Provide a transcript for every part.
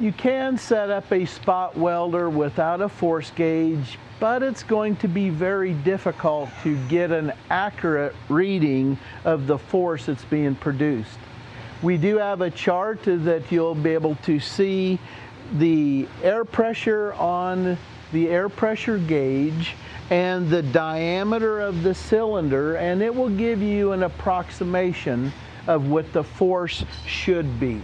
You can set up a spot welder without a force gauge, but it's going to be very difficult to get an accurate reading of the force that's being produced. We do have a chart that you'll be able to see the air pressure on the air pressure gauge and the diameter of the cylinder, and it will give you an approximation of what the force should be.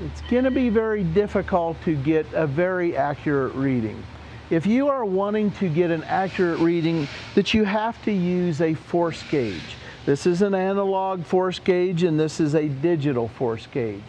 It's going to be very difficult to get a very accurate reading. If you are wanting to get an accurate reading, that you have to use a force gauge. This is an analog force gauge and this is a digital force gauge.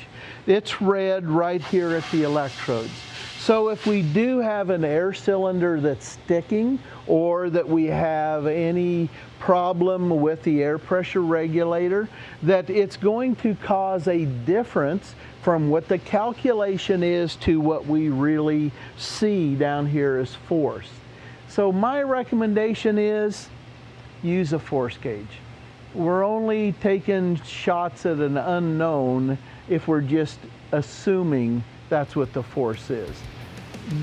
It's read right here at the electrodes. So if we do have an air cylinder that's sticking, or that we have any problem with the air pressure regulator, that it's going to cause a difference from what the calculation is to what we really see down here as force. So my recommendation is use a force gauge. We're only taking shots at an unknown if we're just assuming that's what the force is.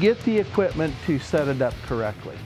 Get the equipment to set it up correctly.